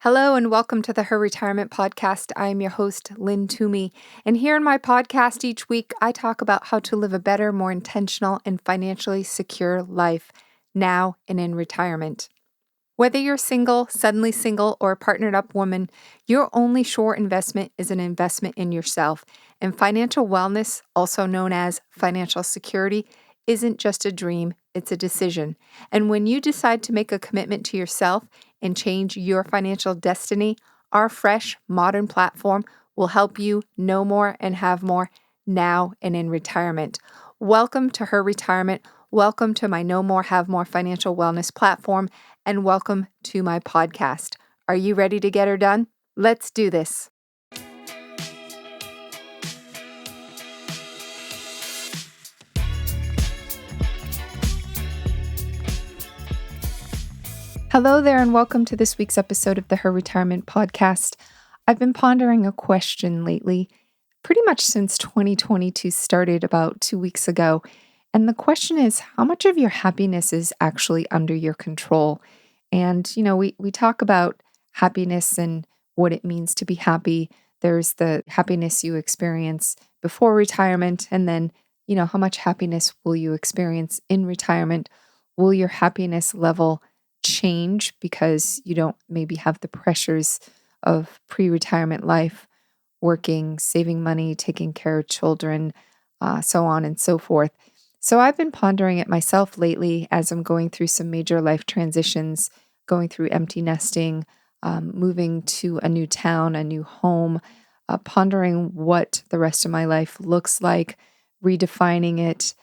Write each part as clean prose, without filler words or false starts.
Hello and welcome to the Her Retirement Podcast. I am your host, Lynn Toomey. And here in my podcast each week, I talk about how to live a better, more intentional, and financially secure life now and in retirement. Whether you're single, suddenly single, or a partnered up woman, your only sure investment is an investment in yourself. And financial wellness, also known as financial security, isn't just a dream, it's a decision. And when you decide to make a commitment to yourself and change your financial destiny, our fresh, modern platform will help you know more and have more now and in retirement. Welcome to Her Retirement. Welcome to my Know More, Have More financial wellness platform, and welcome to my podcast. Are you ready to get her done? Let's do this. Hello there, and welcome to this week's episode of the Her Retirement Podcast. I've been pondering a question lately, pretty much since 2022 started about 2 weeks ago. And the question is, how much of your happiness is actually under your control? And, we talk about happiness and what it means to be happy. There's the happiness you experience before retirement, and then, how much happiness will you experience in retirement? Will your happiness level change because you don't maybe have the pressures of pre-retirement life, working, saving money, taking care of children, so on and so forth? So I've been pondering it myself lately as I'm going through some major life transitions, going through empty nesting, moving to a new town, a new home, pondering what the rest of my life looks like, redefining it,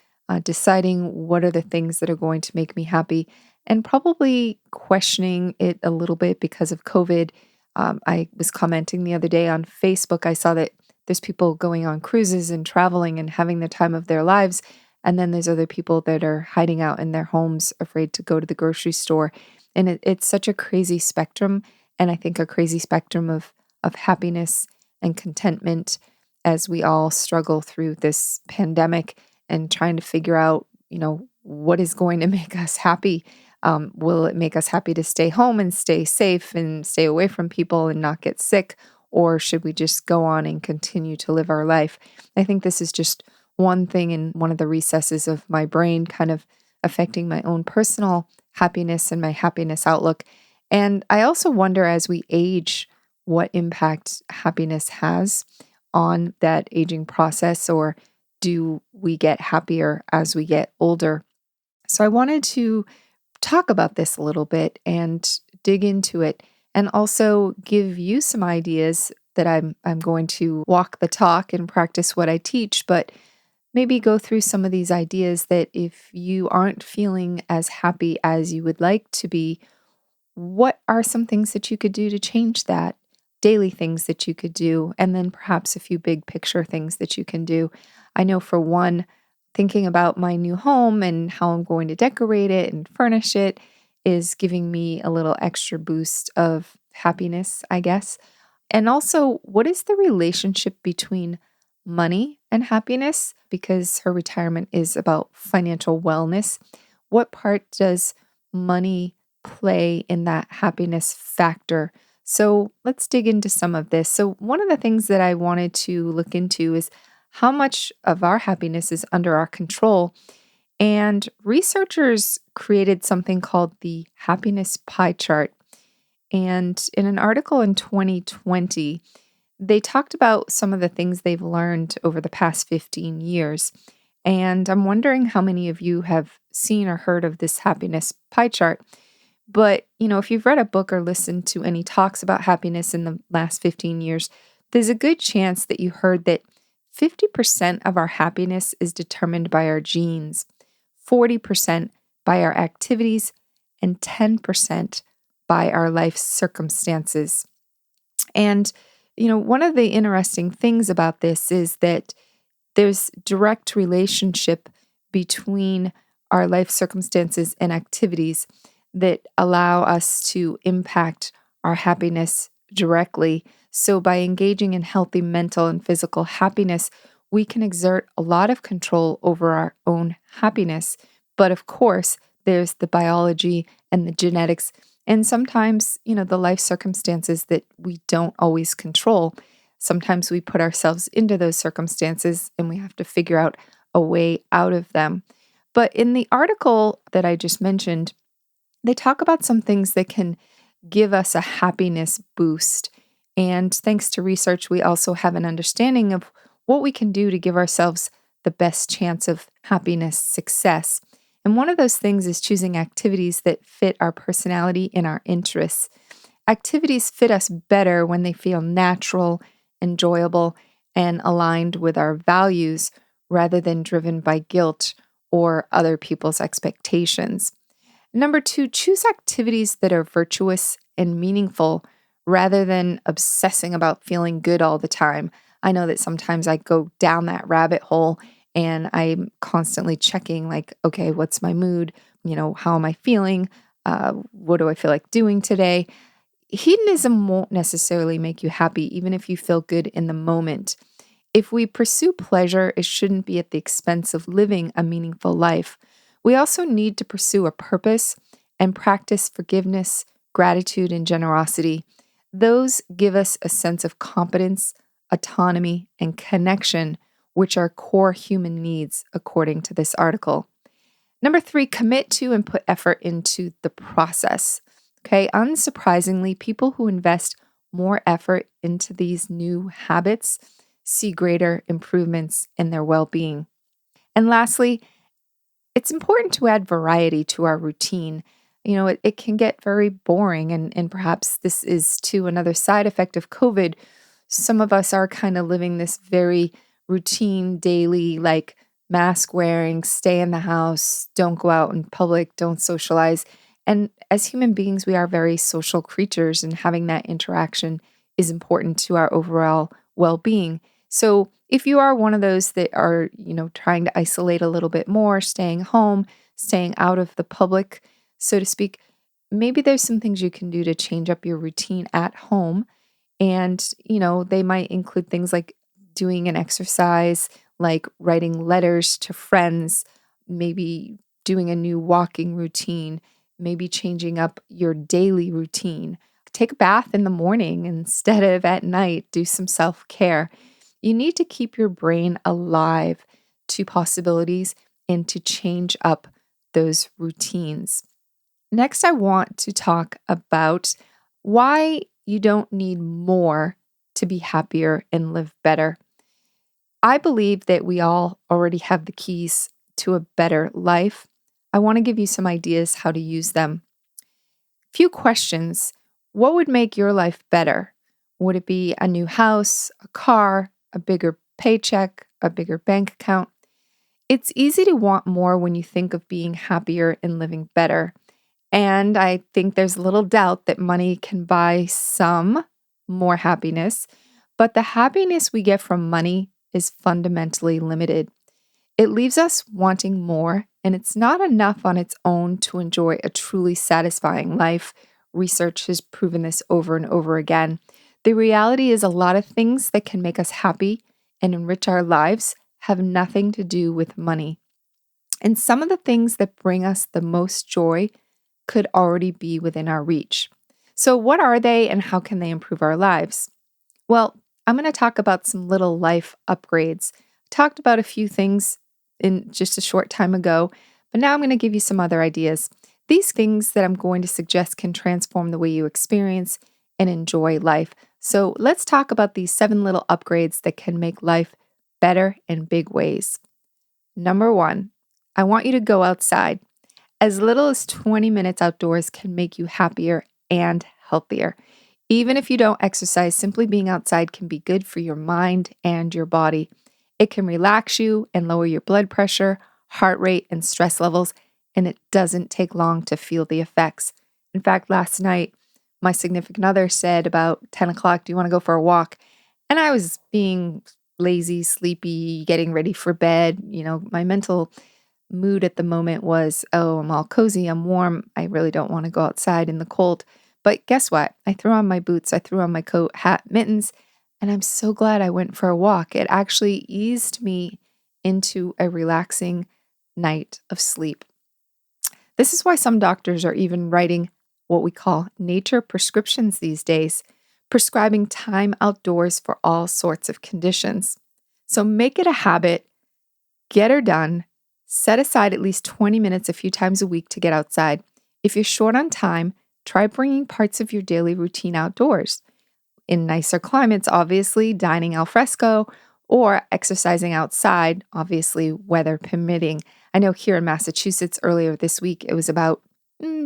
deciding what are the things that are going to make me happy, and probably questioning it a little bit because of COVID. I was commenting the other day on Facebook. I saw that there's people going on cruises and traveling and having the time of their lives. And then there's other people that are hiding out in their homes, afraid to go to the grocery store. And it's such a crazy spectrum. And I think a crazy spectrum of happiness and contentment as we all struggle through this pandemic and trying to figure out, what is going to make us happy. Will it make us happy to stay home and stay safe and stay away from people and not get sick? Or should we just go on and continue to live our life? I think this is just one thing in one of the recesses of my brain, kind of affecting my own personal happiness and my happiness outlook. And I also wonder, as we age, what impact happiness has on that aging process, or do we get happier as we get older? So I wanted to talk about this a little bit and dig into it, and also give you some ideas that I'm going to walk the talk and practice what I teach, but maybe go through some of these ideas that if you aren't feeling as happy as you would like to be, what are some things that you could do to change that? Daily things that you could do, and then perhaps a few big picture things that you can do. I know for one, thinking about my new home and how I'm going to decorate it and furnish it is giving me a little extra boost of happiness, I guess. And also, what is the relationship between money and happiness? Because her retirement is about financial wellness. What part does money play in that happiness factor? So let's dig into some of this. So, one of the things that I wanted to look into is how much of our happiness is under our control. And researchers created something called the happiness pie chart. And in an article in 2020, they talked about some of the things they've learned over the past 15 years. And I'm wondering how many of you have seen or heard of this happiness pie chart. But, if you've read a book or listened to any talks about happiness in the last 15 years, there's a good chance that you heard that 50% of our happiness is determined by our genes, 40% by our activities, and 10% by our life circumstances. And, one of the interesting things about this is that there's direct relationship between our life circumstances and activities that allow us to impact our happiness directly. So by engaging in healthy mental and physical happiness, we can exert a lot of control over our own happiness. But of course, there's the biology and the genetics And sometimes, the life circumstances that we don't always control, sometimes we put ourselves into those circumstances and we have to figure out a way out of them. But in the article that I just mentioned, they talk about some things that can give us a happiness boost. And thanks to research, we also have an understanding of what we can do to give ourselves the best chance of happiness, success. And one of those things is choosing activities that fit our personality and our interests. Activities fit us better when they feel natural, enjoyable, and aligned with our values rather than driven by guilt or other people's expectations. Number two, choose activities that are virtuous and meaningful rather than obsessing about feeling good all the time. I know that sometimes I go down that rabbit hole and I'm constantly checking, like, okay, what's my mood? How am I feeling? What do I feel like doing today? Hedonism won't necessarily make you happy, even if you feel good in the moment. If we pursue pleasure, it shouldn't be at the expense of living a meaningful life. We also need to pursue a purpose and practice forgiveness, gratitude, and generosity. Those give us a sense of competence, autonomy, and connection, which are core human needs, according to this article. Number three, commit to and put effort into the process. Okay, unsurprisingly, people who invest more effort into these new habits see greater improvements in their well being. And lastly, it's important to add variety to our routine. It can get very boring, and perhaps this is too another side effect of COVID. Some of us are kind of living this very routine, daily, like mask wearing, stay in the house, don't go out in public, don't socialize. And as human beings, we are very social creatures, and having that interaction is important to our overall well being. So, if you are one of those that are, trying to isolate a little bit more, staying home, staying out of the public, so to speak, maybe there's some things you can do to change up your routine at home. And, they might include things like doing an exercise, like writing letters to friends, maybe doing a new walking routine, maybe changing up your daily routine. Take a bath in the morning instead of at night. Do some self care. You need to keep your brain alive to possibilities and to change up those routines. Next, I want to talk about why you don't need more to be happier and live better. I believe that we all already have the keys to a better life. I want to give you some ideas how to use them. Few questions. What would make your life better? Would it be a new house, a car, a bigger paycheck, a bigger bank account? It's easy to want more when you think of being happier and living better. And I think there's little doubt that money can buy some more happiness, but the happiness we get from money is fundamentally limited. It leaves us wanting more, and it's not enough on its own to enjoy a truly satisfying life. Research has proven this over and over again. The reality is, a lot of things that can make us happy and enrich our lives have nothing to do with money. And some of the things that bring us the most joy could already be within our reach. So, what are they and how can they improve our lives? Well, I'm going to talk about some little life upgrades. I talked about a few things in just a short time ago, but now I'm going to give you some other ideas. These things that I'm going to suggest can transform the way you experience and enjoy life. So, let's talk about these 7 little upgrades that can make life better in big ways. Number 1, I want you to go outside. As little as 20 minutes outdoors can make you happier and healthier. Even if you don't exercise, simply being outside can be good for your mind and your body. It can relax you and lower your blood pressure, heart rate, and stress levels, and it doesn't take long to feel the effects. In fact, last night, my significant other said about 10 o'clock, do you want to go for a walk? And I was being lazy, sleepy, getting ready for bed. My mental mood at the moment was, oh, I'm all cozy, I'm warm. I really don't want to go outside in the cold. But guess what? I threw on my boots, I threw on my coat, hat, mittens, and I'm so glad I went for a walk. It actually eased me into a relaxing night of sleep. This is why some doctors are even writing what we call nature prescriptions these days, prescribing time outdoors for all sorts of conditions. So make it a habit, get her done, set aside at least 20 minutes a few times a week to get outside. If you're short on time, try bringing parts of your daily routine outdoors. In nicer climates, obviously, dining al fresco or exercising outside, obviously, weather permitting. I know here in Massachusetts earlier this week, it was about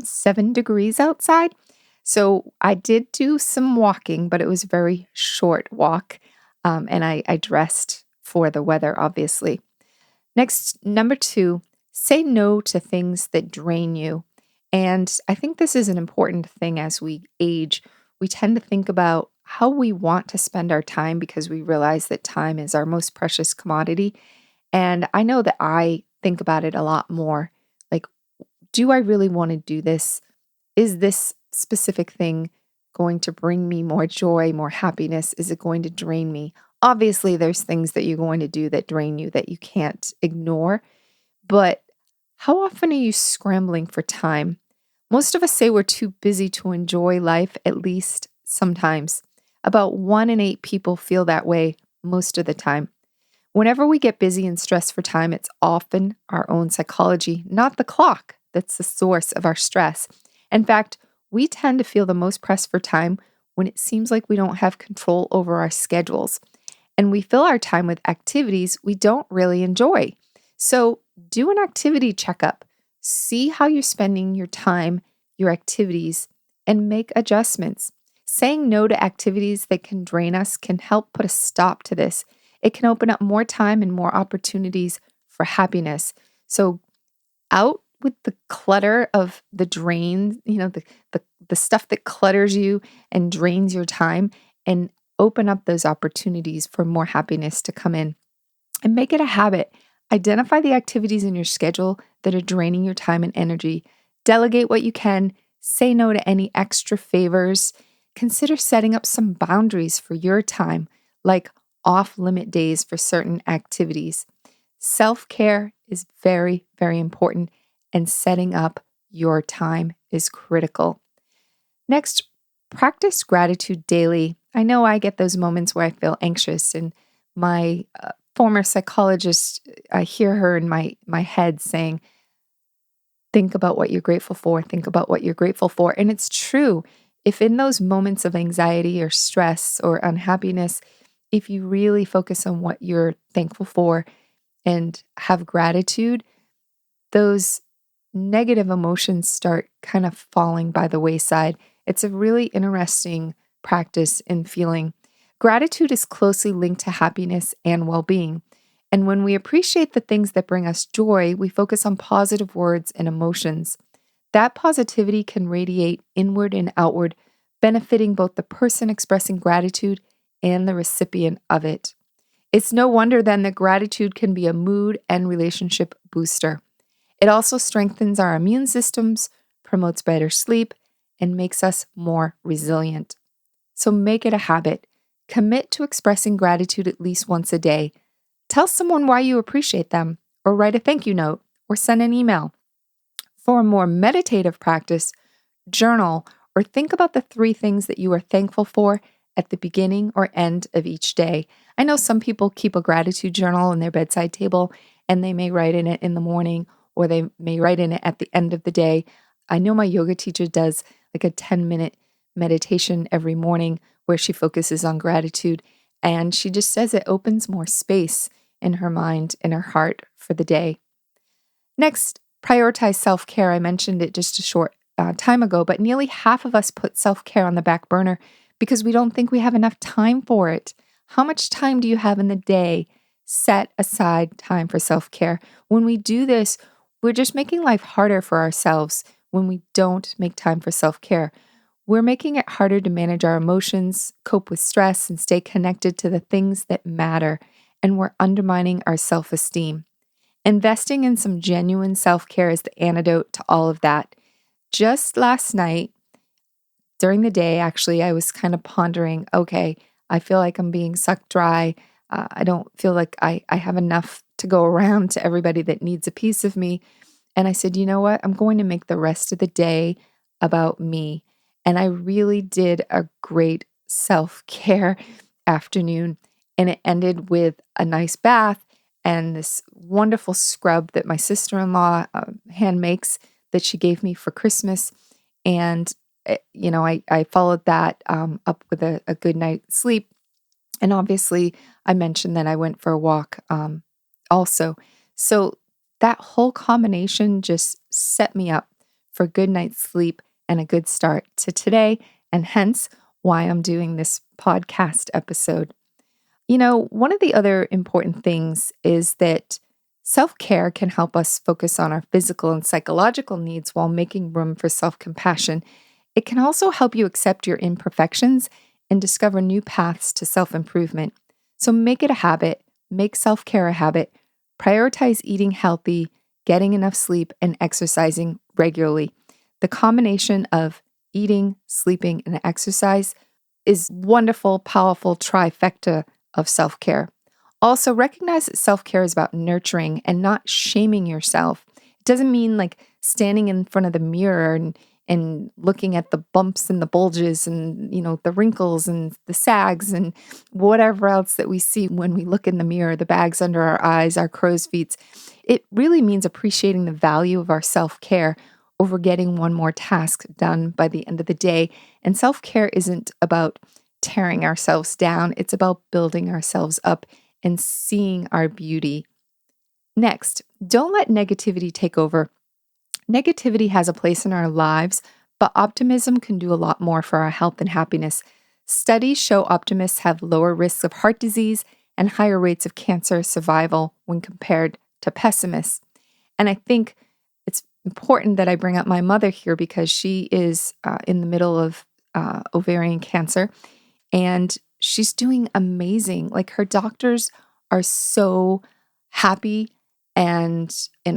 7 degrees outside. So I did do some walking, but it was a very short walk. And I dressed for the weather, obviously. Next, number 2, say no to things that drain you. And I think this is an important thing as we age. We tend to think about how we want to spend our time because we realize that time is our most precious commodity. And I know that I think about it a lot more. Like, do I really want to do this? Is this specific thing going to bring me more joy, more happiness? Is it going to drain me? Obviously, there's things that you're going to do that drain you that you can't ignore. But how often are you scrambling for time? Most of us say we're too busy to enjoy life, at least sometimes. About 1 in 8 people feel that way most of the time. Whenever we get busy and stressed for time, it's often our own psychology, not the clock, that's the source of our stress. In fact, we tend to feel the most pressed for time when it seems like we don't have control over our schedules. And we fill our time with activities we don't really enjoy. So do an activity checkup. See how you're spending your time, your activities, and make adjustments. Saying no to activities that can drain us can help put a stop to this. It can open up more time and more opportunities for happiness. So out with the clutter of the drain, the stuff that clutters you and drains your time, and open up those opportunities for more happiness to come in. And make it a habit. Identify the activities in your schedule that are draining your time and energy. Delegate what you can. Say no to any extra favors. Consider setting up some boundaries for your time, like off-limit days for certain activities. Self-care is very, very important, and setting up your time is critical. Next, practice gratitude daily. I know I get those moments where I feel anxious, and my former psychologist, I hear her in my head saying, think about what you're grateful for, think about what you're grateful for. And it's true. If in those moments of anxiety or stress or unhappiness, if you really focus on what you're thankful for and have gratitude, those negative emotions start kind of falling by the wayside. It's a really interesting practice in feeling. Gratitude is closely linked to happiness and well-being. And when we appreciate the things that bring us joy, we focus on positive words and emotions. That positivity can radiate inward and outward, benefiting both the person expressing gratitude and the recipient of it. It's no wonder then that gratitude can be a mood and relationship booster. It also strengthens our immune systems, promotes better sleep, and makes us more resilient. So make it a habit. Commit to expressing gratitude at least once a day. Tell someone why you appreciate them, or write a thank you note, or send an email. For a more meditative practice, journal or think about the 3 things that you are thankful for at the beginning or end of each day. I know some people keep a gratitude journal on their bedside table, and they may write in it in the morning or they may write in it at the end of the day. I know my yoga teacher does like a 10-minute meditation every morning where she focuses on gratitude, and she just says it opens more space in her mind and her heart for the day. Next, prioritize self-care. I mentioned it just a short time ago, but nearly half of us put self-care on the back burner because we don't think we have enough time for it. How much time do you have in the day? Set aside time for self-care. When we do this, we're just making life harder for ourselves when we don't make time for self-care. We're making it harder to manage our emotions, cope with stress, and stay connected to the things that matter, and we're undermining our self-esteem. Investing in some genuine self-care is the antidote to all of that. Just last night, during the day, actually, I was kind of pondering, okay, I feel like I'm being sucked dry. I don't feel like I have enough to go around to everybody that needs a piece of me. And I said, you know what? I'm going to make the rest of the day about me. And I really did a great self-care afternoon. And it ended with a nice bath and this wonderful scrub that my sister-in-law hand makes that she gave me for Christmas. And, I followed that up with a good night's sleep. And obviously, I mentioned that I went for a walk also. So that whole combination just set me up for a good night's sleep and a good start to today, and hence why I'm doing this podcast episode. One of the other important things is that self care can help us focus on our physical and psychological needs while making room for self compassion. It can also help you accept your imperfections and discover new paths to self improvement. So make it a habit, make self care a habit, prioritize eating healthy, getting enough sleep, and exercising regularly. The combination of eating, sleeping, and exercise is wonderful, powerful trifecta of self-care. Also, recognize that self-care is about nurturing and not shaming yourself. It doesn't mean like standing in front of the mirror and looking at the bumps and the bulges and the wrinkles and the sags and whatever else that we see when we look in the mirror, the bags under our eyes, our crow's feet. It really means appreciating the value of our self-care over getting one more task done by the end of the day. And self-care isn't about tearing ourselves down, it's about building ourselves up and seeing our beauty. Next, don't let negativity take over. Negativity has a place in our lives, but optimism can do a lot more for our health and happiness. Studies show optimists have lower risks of heart disease and higher rates of cancer survival when compared to pessimists. And I think it's important that I bring up my mother here because she is in the middle of ovarian cancer and she's doing amazing. Like her doctors are so happy and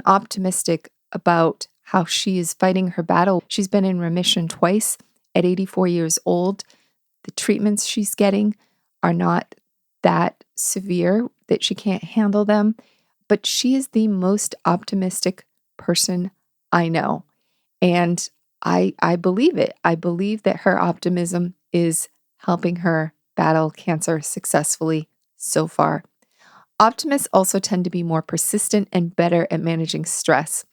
optimistic about how she is fighting her battle. She's been in remission twice at 84 years old. The treatments she's getting are not that severe that she can't handle them, but she is the most optimistic person I know. And I believe it. I believe that her optimism is helping her battle cancer successfully so far. Optimists also tend to be more persistent and better at managing stress.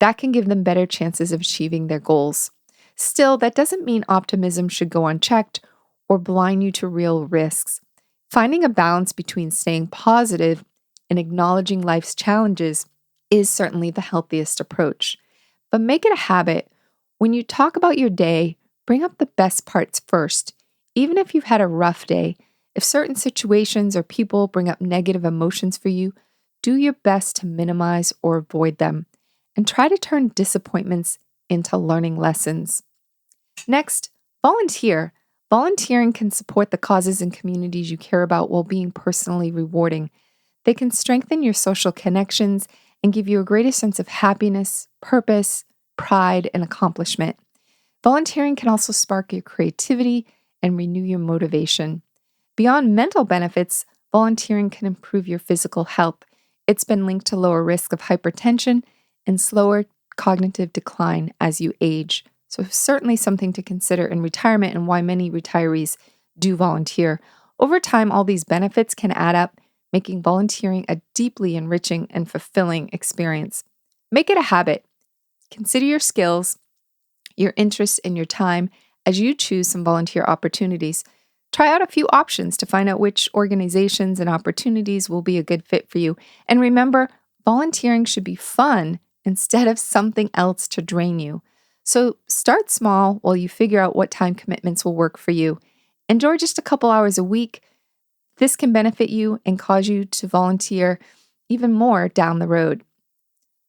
That can give them better chances of achieving their goals. Still, that doesn't mean optimism should go unchecked or blind you to real risks. Finding a balance between staying positive and acknowledging life's challenges is certainly the healthiest approach. But make it a habit. When you talk about your day, bring up the best parts first. Even if you've had a rough day, if certain situations or people bring up negative emotions for you, do your best to minimize or avoid them. And try to turn disappointments into learning lessons. Next, volunteer. Volunteering can support the causes and communities you care about while being personally rewarding. They can strengthen your social connections and give you a greater sense of happiness, purpose, pride, and accomplishment. Volunteering can also spark your creativity and renew your motivation. Beyond mental benefits, volunteering can improve your physical health. It's been linked to lower risk of hypertension and slower cognitive decline as you age. So certainly something to consider in retirement and why many retirees do volunteer. Over time, all these benefits can add up, making volunteering a deeply enriching and fulfilling experience. Make it a habit. Consider your skills, your interests, and your time as you choose some volunteer opportunities. Try out a few options to find out which organizations and opportunities will be a good fit for you. And remember, volunteering should be fun instead of something else to drain you. So start small while you figure out what time commitments will work for you. Enjoy just a couple hours a week. This can benefit you and cause you to volunteer even more down the road.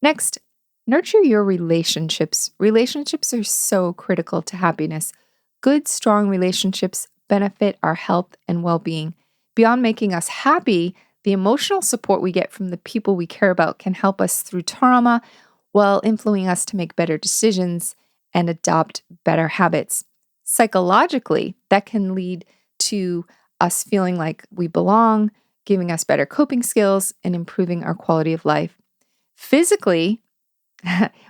Next, nurture your relationships. Relationships are so critical to happiness. Good, strong relationships benefit our health and well-being. Beyond making us happy, the emotional support we get from the people we care about can help us through trauma while influencing us to make better decisions and adopt better habits. Psychologically, that can lead to us feeling like we belong, giving us better coping skills, and improving our quality of life. Physically,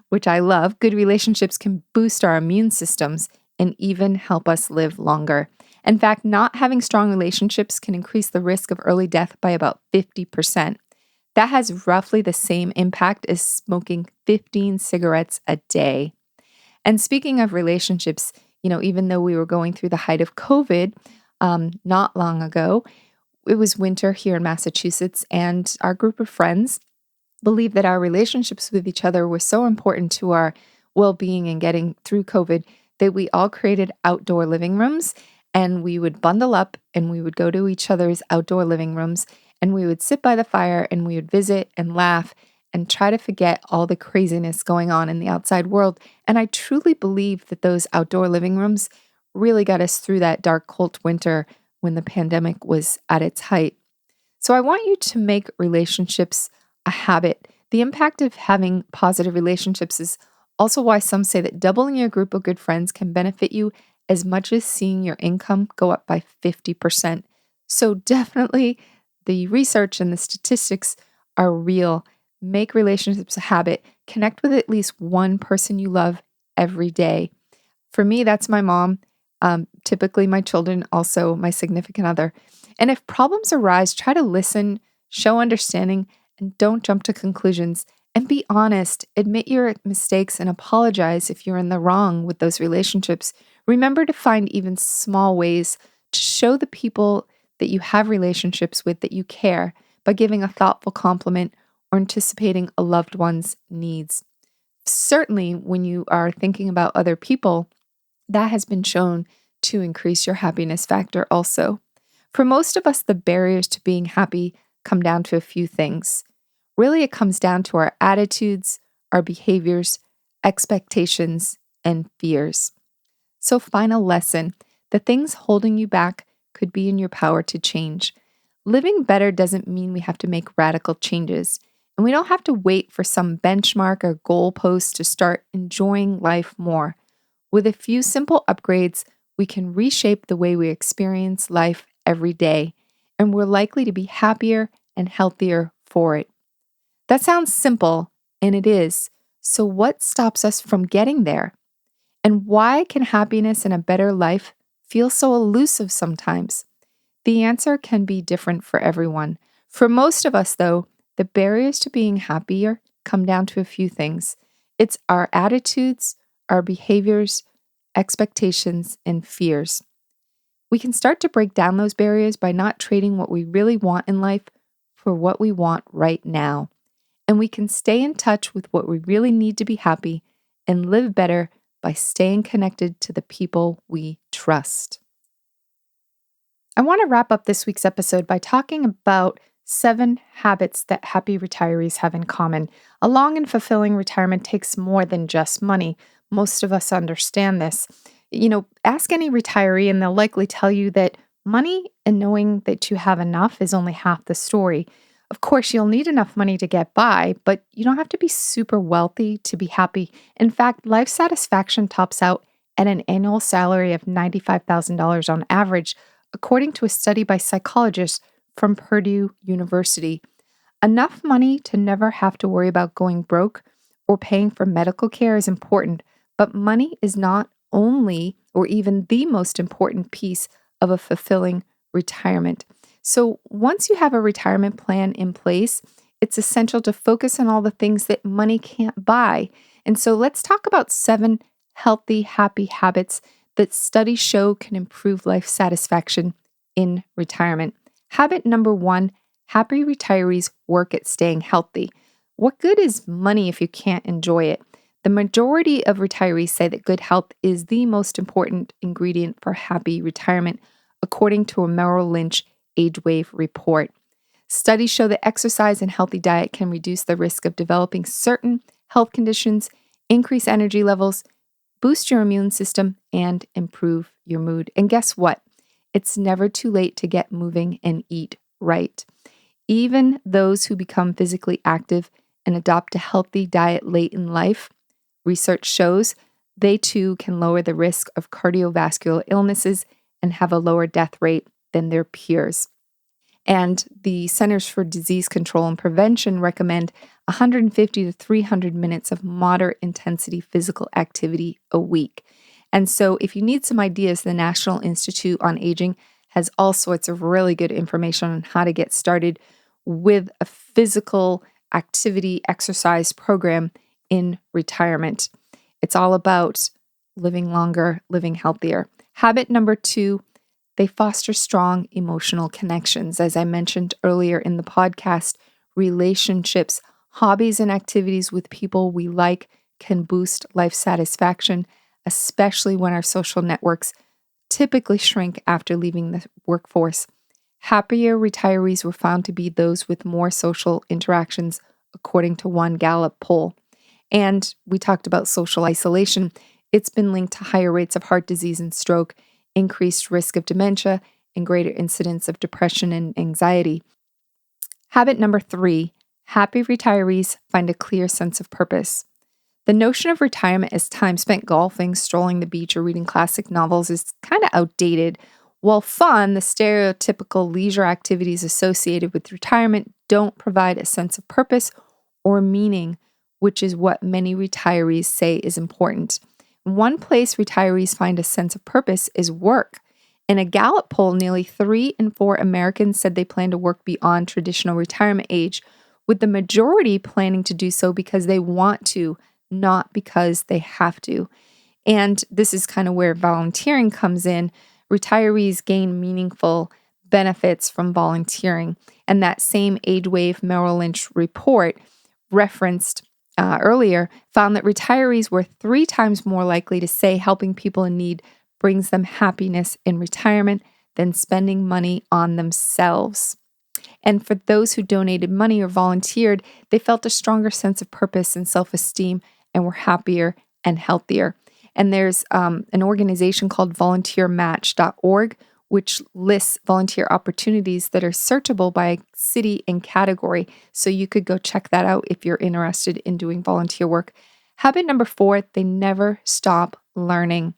which I love, good relationships can boost our immune systems and even help us live longer. In fact, not having strong relationships can increase the risk of early death by about 50%. That has roughly the same impact as smoking 15 cigarettes a day. And speaking of relationships, even though we were going through the height of COVID not long ago, it was winter here in Massachusetts, and our group of friends believed that our relationships with each other were so important to our well being and getting through COVID that we all created outdoor living rooms, and we would bundle up and we would go to each other's outdoor living rooms and we would sit by the fire and we would visit and laugh and try to forget all the craziness going on in the outside world. And I truly believe that those outdoor living rooms really got us through that dark, cold winter when the pandemic was at its height. So I want you to make relationships a habit. The impact of having positive relationships is also why some say that doubling your group of good friends can benefit you as much as seeing your income go up by 50%. So definitely the research and the statistics are real. Make relationships a habit. Connect with at least one person you love every day. For me, that's my mom. Typically my children, also my significant other. And if problems arise, try to listen, show understanding, and don't jump to conclusions. And be honest, admit your mistakes and apologize if you're in the wrong with those relationships. Remember to find even small ways to show the people that you have relationships with that you care by giving a thoughtful compliment or anticipating a loved one's needs. Certainly, when you are thinking about other people, that has been shown to increase your happiness factor also. For most of us, the barriers to being happy come down to a few things. Really, it comes down to our attitudes, our behaviors, expectations, and fears. So, final lesson, the things holding you back could be in your power to change. Living better doesn't mean we have to make radical changes, and we don't have to wait for some benchmark or goalpost to start enjoying life more. With a few simple upgrades, we can reshape the way we experience life every day, and we're likely to be happier and healthier for it. That sounds simple, and it is. So, what stops us from getting there? And why can happiness and a better life feel so elusive sometimes? The answer can be different for everyone. For most of us, though, the barriers to being happier come down to a few things. It's our attitudes, our behaviors, expectations, and fears. We can start to break down those barriers by not trading what we really want in life for what we want right now. And we can stay in touch with what we really need to be happy and live better by staying connected to the people we trust. I want to wrap up this week's episode by talking about 7 habits that happy retirees have in common. A long and fulfilling retirement takes more than just money. Most of us understand this. Ask any retiree and they'll likely tell you that money and knowing that you have enough is only half the story. Of course, you'll need enough money to get by, but you don't have to be super wealthy to be happy. In fact, life satisfaction tops out at an annual salary of $95,000 on average, according to a study by psychologists from Purdue University. Enough money to never have to worry about going broke or paying for medical care is important, but money is not only or even the most important piece of a fulfilling retirement. So once you have a retirement plan in place, it's essential to focus on all the things that money can't buy. And so let's talk about 7 healthy, happy habits that studies show can improve life satisfaction in retirement. Habit number 1, happy retirees work at staying healthy. What good is money if you can't enjoy it? The majority of retirees say that good health is the most important ingredient for happy retirement, according to a Merrill Lynch Age Wave report. Studies show that exercise and healthy diet can reduce the risk of developing certain health conditions, increase energy levels, boost your immune system, and improve your mood. And guess what? It's never too late to get moving and eat right. Even those who become physically active and adopt a healthy diet late in life, research shows they too can lower the risk of cardiovascular illnesses and have a lower death rate than their peers. And the Centers for Disease Control and Prevention recommend 150 to 300 minutes of moderate intensity physical activity a week. And so if you need some ideas, the National Institute on Aging has all sorts of really good information on how to get started with a physical activity exercise program in retirement. It's all about living longer, living healthier. Habit number 2, they foster strong emotional connections. As I mentioned earlier in the podcast, relationships, hobbies, and activities with people we like can boost life satisfaction, especially when our social networks typically shrink after leaving the workforce. Happier retirees were found to be those with more social interactions, according to one Gallup poll. And we talked about social isolation. It's been linked to higher rates of heart disease and stroke, increased risk of dementia, and greater incidence of depression and anxiety. Habit number 3, happy retirees find a clear sense of purpose. The notion of retirement as time spent golfing, strolling the beach, or reading classic novels is kind of outdated. While fun, the stereotypical leisure activities associated with retirement don't provide a sense of purpose or meaning, which is what many retirees say is important. One place retirees find a sense of purpose is work. In a Gallup poll, nearly 3 in 4 Americans said they plan to work beyond traditional retirement age, with the majority planning to do so because they want to, not because they have to. And this is kind of where volunteering comes in. Retirees gain meaningful benefits from volunteering. And that same Age Wave Merrill Lynch report referenced earlier found that retirees were 3 times more likely to say helping people in need brings them happiness in retirement than spending money on themselves. And for those who donated money or volunteered, they felt a stronger sense of purpose and self-esteem and were happier and healthier. And there's an organization called volunteermatch.org, which lists volunteer opportunities that are searchable by city and category. So you could go check that out if you're interested in doing volunteer work. Habit number 4, they never stop learning.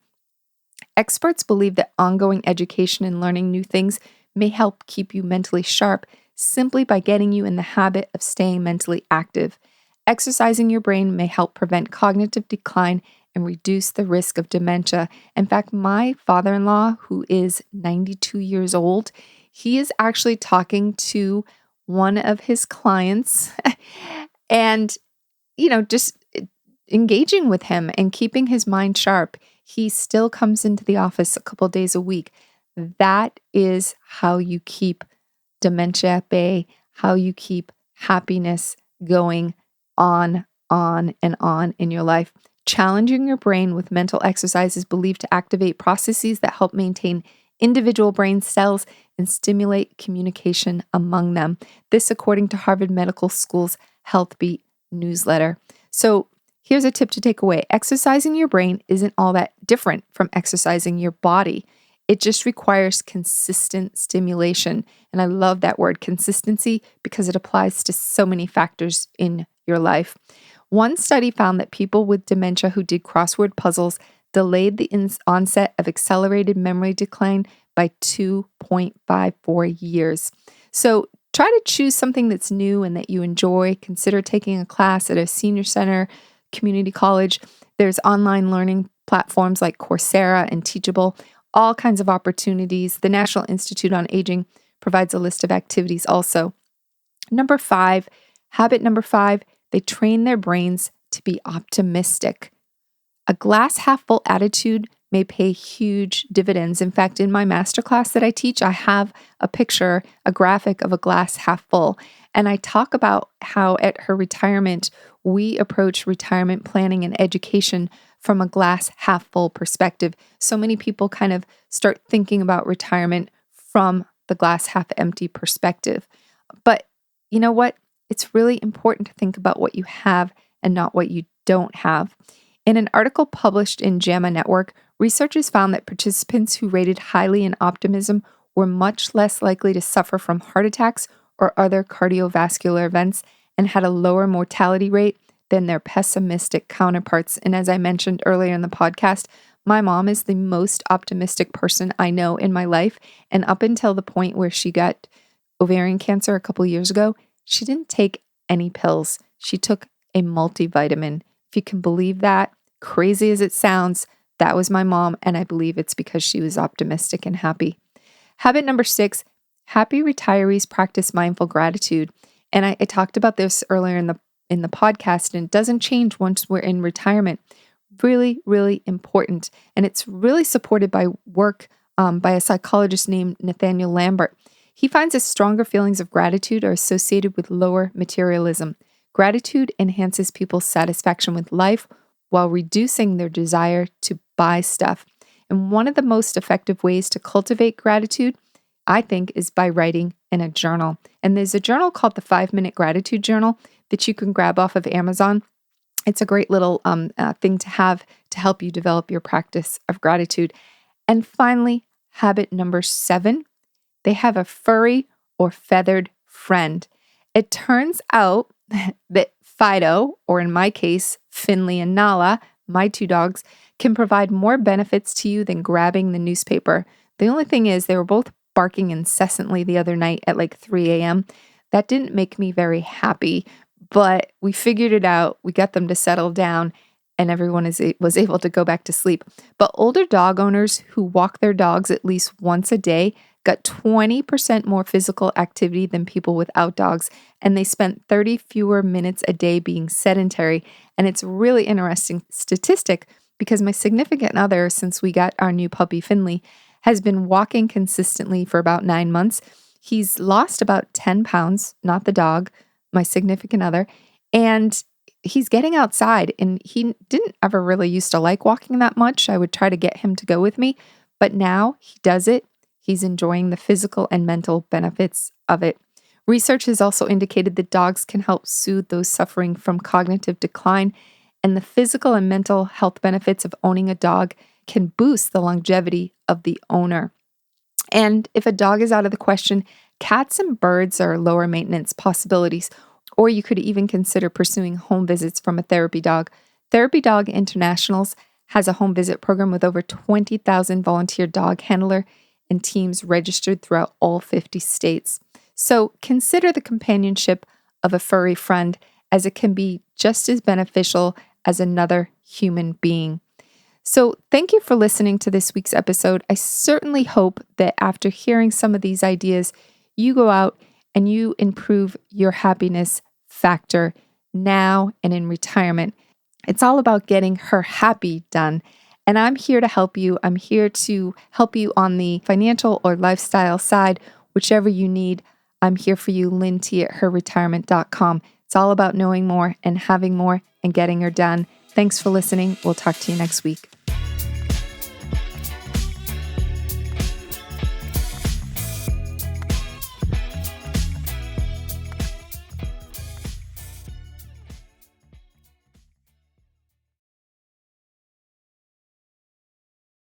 Experts believe that ongoing education and learning new things may help keep you mentally sharp simply by getting you in the habit of staying mentally active. Exercising your brain may help prevent cognitive decline and reduce the risk of dementia. In fact, my father-in-law, who is 92 years old, he is actually talking to one of his clients and, just engaging with him and keeping his mind sharp. He still comes into the office a couple days a week. That is how you keep dementia at bay, how you keep happiness going on and on in your life. Challenging your brain with mental exercise is believed to activate processes that help maintain individual brain cells and stimulate communication among them. This, according to Harvard Medical School's Health Beat newsletter. So here's a tip to take away. Exercising your brain isn't all that different from exercising your body. It just requires consistent stimulation. And I love that word, consistency, because it applies to so many factors in your life. One study found that people with dementia who did crossword puzzles delayed the onset of accelerated memory decline by 2.54 years. So try to choose something that's new and that you enjoy. Consider taking a class at a senior center, community college. There's online learning platforms like Coursera and Teachable, all kinds of opportunities. The National Institute on Aging provides a list of activities also. Habit number 5, they train their brains to be optimistic. A glass half full attitude may pay huge dividends. In fact, in my masterclass that I teach, I have a picture, a graphic of a glass half full. And I talk about how at her retirement, we approach retirement planning and education from a glass half full perspective. So many people kind of start thinking about retirement from the glass half empty perspective. But you know what? It's really important to think about what you have and not what you don't have. In an article published in JAMA Network, researchers found that participants who rated highly in optimism were much less likely to suffer from heart attacks or other cardiovascular events and had a lower mortality rate than their pessimistic counterparts. And as I mentioned earlier in the podcast, my mom is the most optimistic person I know in my life. And up until the point where she got ovarian cancer a couple years ago, she didn't take any pills. She took a multivitamin. If you can believe that, crazy as it sounds, that was my mom, and I believe it's because she was optimistic and happy. Habit number 6, happy retirees practice mindful gratitude. And I talked about this earlier in the podcast, and it doesn't change once we're in retirement. Really, really important. And it's really supported by work by a psychologist named Nathaniel Lambert. He finds that stronger feelings of gratitude are associated with lower materialism. Gratitude enhances people's satisfaction with life while reducing their desire to buy stuff. And one of the most effective ways to cultivate gratitude, I think, is by writing in a journal. And there's a journal called the 5-Minute Gratitude Journal that you can grab off of Amazon. It's a great little thing to have to help you develop your practice of gratitude. And finally, habit number 7, they have a furry or feathered friend. It turns out that Fido, or in my case, Finley and Nala, my 2 dogs, can provide more benefits to you than grabbing the newspaper. The only thing is they were both barking incessantly the other night at like 3 a.m. That didn't make me very happy, but we figured it out. We got them to settle down and everyone was able to go back to sleep. But older dog owners who walk their dogs at least once a day got 20% more physical activity than people without dogs, and they spent 30 fewer minutes a day being sedentary. And it's a really interesting statistic because my significant other, since we got our new puppy Finley, has been walking consistently for about 9 months. He's lost about 10 pounds, not the dog, my significant other, and he's getting outside, and he didn't ever really used to like walking that much. I would try to get him to go with me, but now he does it. He's enjoying the physical and mental benefits of it. Research has also indicated that dogs can help soothe those suffering from cognitive decline, and the physical and mental health benefits of owning a dog can boost the longevity of the owner. And if a dog is out of the question, cats and birds are lower maintenance possibilities, or you could even consider pursuing home visits from a therapy dog. Therapy Dog Internationals has a home visit program with over 20,000 volunteer dog handler and teams registered throughout all 50 states. So consider the companionship of a furry friend, as it can be just as beneficial as another human being. So thank you for listening to this week's episode. I certainly hope that after hearing some of these ideas, you go out and you improve your happiness factor now and in retirement. It's all about getting her happy done. And I'm here to help you. I'm here to help you on the financial or lifestyle side, whichever you need. I'm here for you, Lynn T at herretirement.com. It's all about knowing more and having more and getting her done. Thanks for listening. We'll talk to you next week.